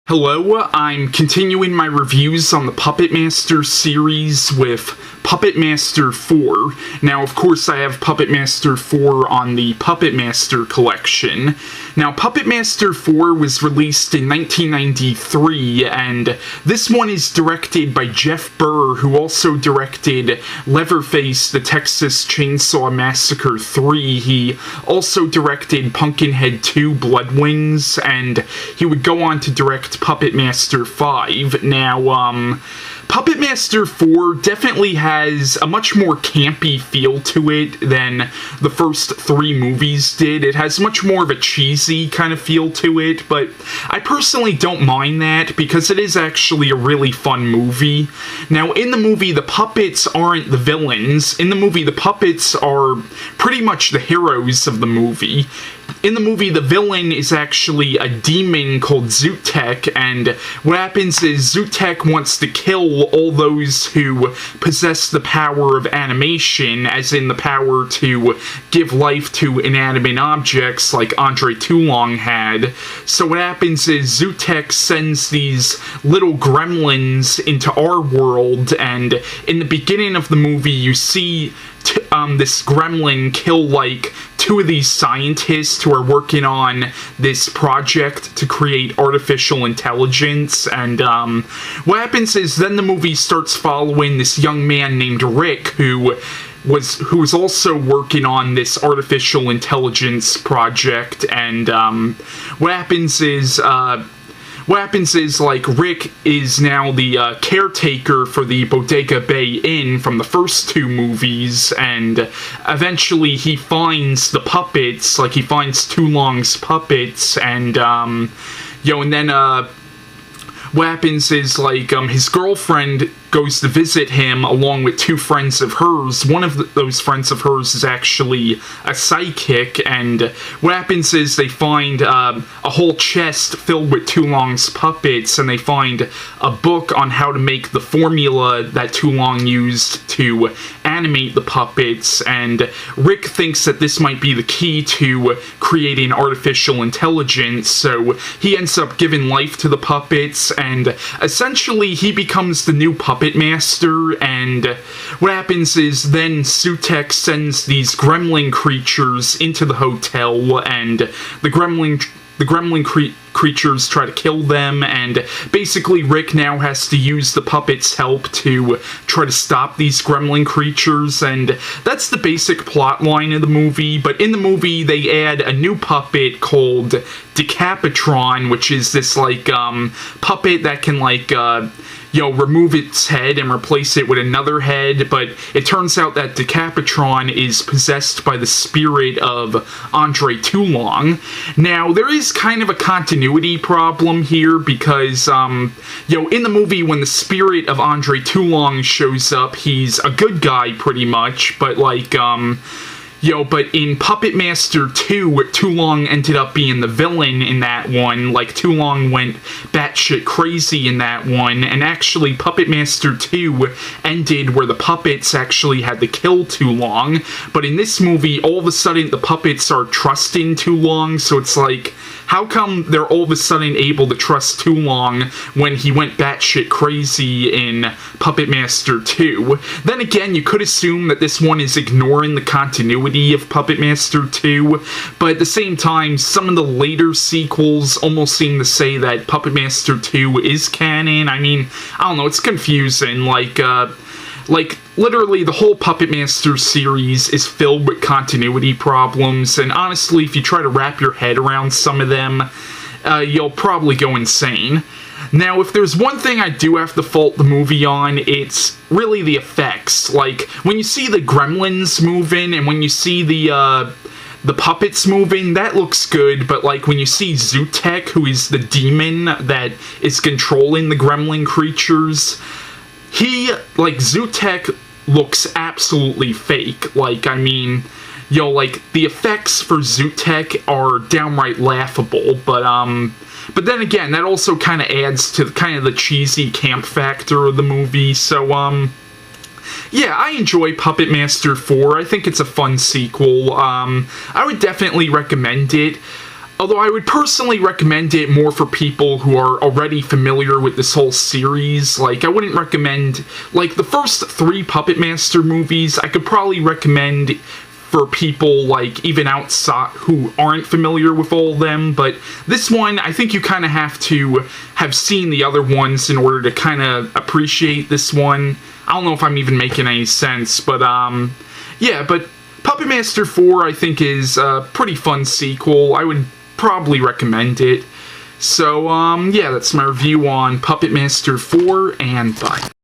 Hello, I'm continuing my reviews on the Puppet Master series with Puppet Master 4. Now, of course, I have Puppet Master 4 on the Puppet Master collection. Now, Puppet Master 4 was released in 1993, and this one is directed by Jeff Burr, who also directed Leatherface, The Texas Chainsaw Massacre 3. He also directed Pumpkinhead 2, Blood Wings, and he would go on to direct Puppet Master 5. Now, Puppet Master 4 definitely has a much more campy feel to it than the first three movies did. It has much more of a cheesy kind of feel to it, but I personally don't mind that because it is actually a really fun movie. Now, in the movie, the puppets aren't the villains. In the movie, the puppets are pretty much the heroes of the movie. In the movie, the villain is actually a demon called Zootek, and what happens is Zootek wants to kill all those who possess the power of animation, as in the power to give life to inanimate objects like Andre Toulon had. So what happens is Zootek sends these little gremlins into our world, and in the beginning of the movie, you see this gremlin kill, like, two of these scientists who are working on this project to create artificial intelligence, and what happens is then the movie starts following this young man named Rick, who was also working on this artificial intelligence project, and what happens is, like, Rick is now the caretaker for the Bodega Bay Inn from the first two movies, and eventually he finds the puppets, like, he finds Toulon's puppets, and, and then, what happens is, like, his girlfriend goes to visit him along with two friends of hers. One of those friends of hers is actually a psychic, and what happens is they find a whole chest filled with Toulon's puppets, and they find a book on how to make the formula that Toulon used to animate the puppets, and Rick thinks that this might be the key to creating artificial intelligence, so he ends up giving life to the puppets, and essentially he becomes the new Puppet Master. And what happens is then Zootek sends these gremlin creatures into the hotel, and the gremlin creatures try to kill them, and basically Rick now has to use the puppets' help to try to stop these gremlin creatures, and that's the basic plot line of the movie. But in the movie, they add a new puppet called Decapitron, which is this, like, puppet that can, like, remove its head and replace it with another head, but it turns out that Decapitron is possessed by the spirit of Andre Toulon. Now, there is kind of a continuity problem here because, in the movie, when the spirit of Andre Toulon shows up, he's a good guy, pretty much, but, like, but in Puppet Master 2, Toulon ended up being the villain in that one. Like, Toulon went batshit crazy in that one, and actually Puppet Master 2 ended where the puppets actually had to kill Toulon, but in this movie, all of a sudden, the puppets are trusting Toulon, so it's like, how come they're all of a sudden able to trust Toulon when he went batshit crazy in Puppet Master 2? Then again, you could assume that this one is ignoring the continuity of Puppet Master 2, but at the same time, some of the later sequels almost seem to say that Puppet Master 2 is canon. I mean, I don't know, it's confusing. Like, literally, the whole Puppet Master series is filled with continuity problems, and honestly, if you try to wrap your head around some of them, you'll probably go insane. Now, if there's one thing I do have to fault the movie on, it's really the effects. Like, when you see the gremlins moving, and when you see the puppets moving, that looks good, but, like, when you see Zootek, who is the demon that is controlling the gremlin creatures, Zootek looks absolutely fake. Like, I mean, like, the effects for Zootek are downright laughable, but then again, that also kind of adds to kind of the cheesy camp factor of the movie, so, yeah, I enjoy Puppet Master 4. I think it's a fun sequel. I would definitely recommend it. Although I would personally recommend it more for people who are already familiar with this whole series. Like, I wouldn't recommend, like, the first 3 Puppet Master movies, I could probably recommend for people, like, even outside, who aren't familiar with all of them, but this one, I think you kind of have to have seen the other ones in order to kind of appreciate this one. I don't know if I'm even making any sense, but, yeah, but Puppet Master 4, I think, is a pretty fun sequel. I would probably recommend it. So, yeah, that's my review on Puppet Master 4, and bye.